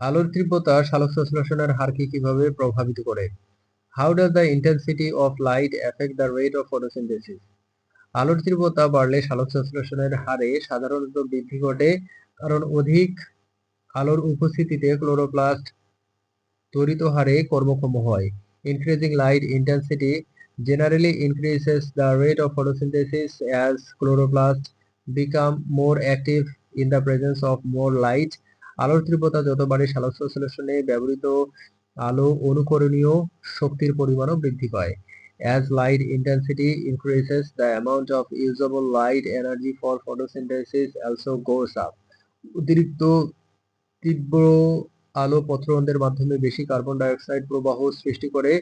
আলোর তীব্রতা সালোক সংশ্লেষণের হারকে কিভাবে প্রভাবিত করে? How does the intensity of light affect the rate of photosynthesis? আলোর তীব্রতা বাড়লে সালোক সংশ্লেষণের হারে সাধারণত বৃদ্ধি ঘটে, কারণ অধিক আলোর উপস্থিতিতে ক্লোরোপ্লাস্ট ত্বরিত হারে কর্মক্ষম হয়। Increasing light intensity generally increases the rate of photosynthesis as chloroplasts become more active in the presence of more light. আলোর তীব্রতা যত বাড়ে সালোক সংশ্লেষণে ব্যবহৃত আলো অনুকরণীয় শক্তির পরিমাণও বৃদ্ধি পায়। As light intensity increases, the amount of usable light energy for photosynthesis also goes up. অতিরিক্ত তীব্র আলো পত্ররন্ধ্রের মাধ্যমে বেশি কার্বন ডাই অক্সাইড প্রবাহ সৃষ্টি করে,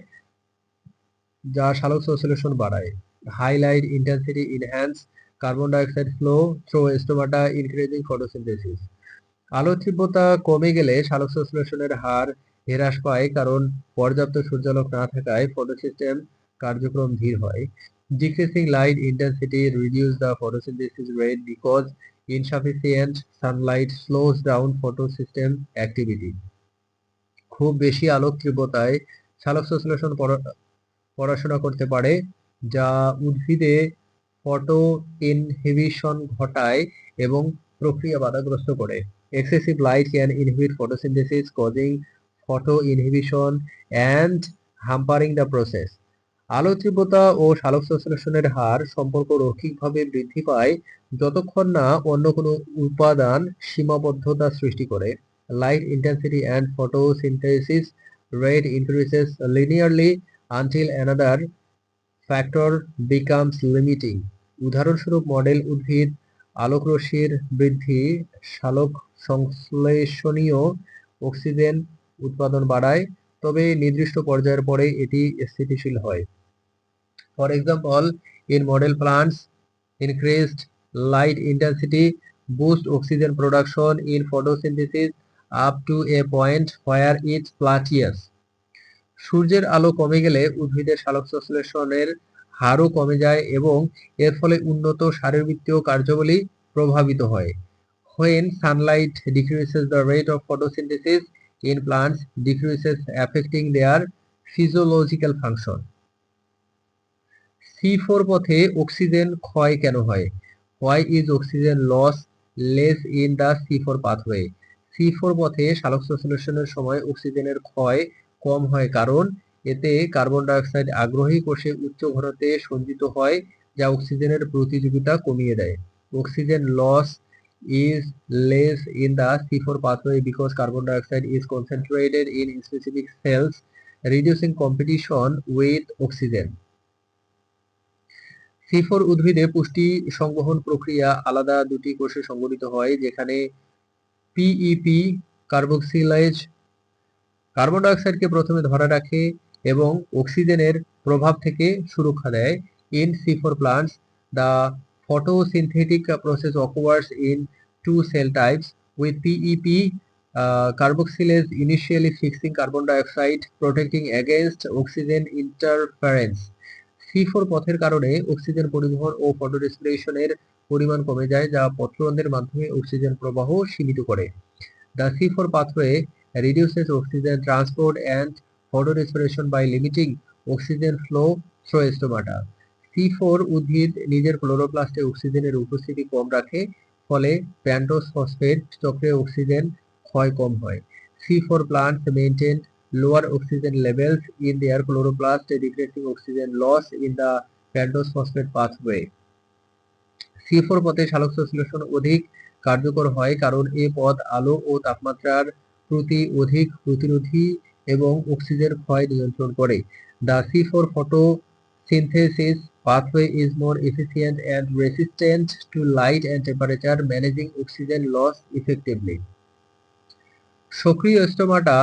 যা সালোক সংশ্লেষণ বাড়ায়। High light intensity enhance carbon dioxide flow through stomata, increasing photosynthesis. আলোর তীব্রতা কমে গেলে সালোক সংশ্লেষণের হার হ্রাস পায়, কারণ পর্যাপ্ত সূর্যালোক না থাকায় ফটোসিস্টেম কার্যক্রম ধীর হয়। Decreasing light intensity reduces the photosynthesis rate because insufficient sunlight slows down photosystem activity. খুব বেশি আলোক তীব্রতায় সালোক সংশ্লেষণ পড়াশোনা করতে পারে, যা উদ্ভিদে ফটো ইনহিবিশন ঘটায় এবং প্রক্রিয়া বাধাগ্রস্ত করে। Excessive light can inhibit photosynthesis, causing photo inhibition and hampering the process. আলো তীব্রতা ও সালোক সংশ্লেষণের হার সম্পর্ক রৈখিকভাবে বৃদ্ধি পায় যতক্ষণ না অন্য কোনো উপাদান সীমাবদ্ধতা সৃষ্টি করে। Light intensity and photosynthesis rate increases linearly until another factor becomes limiting. উদাহরণস্বরূপ মডেল উদ্ভিদ আলোকরশ্মির বৃদ্ধি সালোক সংশ্লেষণীয় অক্সিজেন উৎপাদন বাড়ায়, তবে নির্দিষ্ট পর্যায়ের পরে এটি স্থিতিশীল হয়। For example, in model plants, increased light intensity boosts oxygen production in photosynthesis up to a point where it plateaus. সূর্যের আলো কমে গেলে উদ্ভিদের সালোক সংশ্লেষণের হারও কমে যায় এবং এর ফলে উন্নত শারীরবৃত্তীয় কার্যাবলী প্রভাবিত হয়। When sunlight decreases, the rate of photosynthesis in plants decreases, affecting their physiological function. C4 পথে অক্সিজেন ক্ষয় কেন হয়? Why is oxygen loss less in the C4 pathway? C4 পথে সালোক সংশ্লেষণের সময় অক্সিজেনের ক্ষয় কম হয়, কারণ এতে কার্বন ডাই অক্সাইড আগ্রহী কোষে উচ্চ ঘনত্বে সঞ্চিত হয়, যা অক্সিজেনের প্রতিযোগিতা কমিয়ে দেয়। Oxygen loss is less in the C4 pathway because carbon dioxide is concentrated in specific cells, reducing competition with oxygen. C4 উদ্ভিদে পুষ্টি সংবহন প্রক্রিয়া আলাদা দুটি কোষে সংঘটিত হয়, যেখানে পিইপি কার্বক্সিলেজ কার্বন ডাই অক্সাইডকে প্রথমে ধরে রাখে এবং অক্সিজেনের প্রভাব থেকে সুরক্ষা দেয়। In C4 plants, the photosynthetic process occurs in two cell types, with PEP carboxylase initially fixing carbon dioxide, protecting against oxygen interference. C4 পথের কারণে অক্সিজেন পরিবহন ও ফটোরেসপিরেশনের পরিমাণ কমে যায়, যা পত্ররন্ধ্রের মাধ্যমে অক্সিজেন প্রবাহ সীমিত করে। The C4 pathway reduces oxygen transport and photorespiration by limiting oxygen flow through stomata. C4 উদ্ভিদ নিজের ক্লোরোপ্লাস্টে অক্সিজেনের উপস্থিতি কম রাখে, ফলে প্যান্টোজ ফসফেট চক্রে অক্সিজেন ক্ষয় কম হয়। C4 plants maintain lower oxygen levels in their chloroplast, decreasing oxygen loss in the pentose phosphate pathway. C4 পথে সালোক সংশ্লেষণ অধিক কার্যকর হয়, কারণ এ পথ আলো ও তাপমাত্রার প্রতি অধিক প্রতিরোধী এবং অক্সিজেন ক্ষয় নিয়ন্ত্রণ করে। The C4 photosynthesis pathway is more efficient and resistant to light and temperature, managing oxygen loss effectively. সক্রিয় স্টোমাটা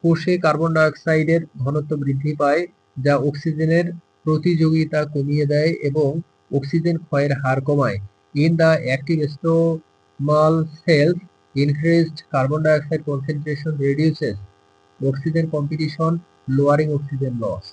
কোষে কার্বন ডাই অক্সাইডের ঘনত্ব বৃদ্ধি পায়, যা অক্সিজেনের প্রতিযোগিতা কমিয়ে দেয় এবং অক্সিজেন ক্ষয়ের হার কমায়। In the active stromal cells, increased carbon dioxide concentration reduces oxygen competition, lowering oxygen loss.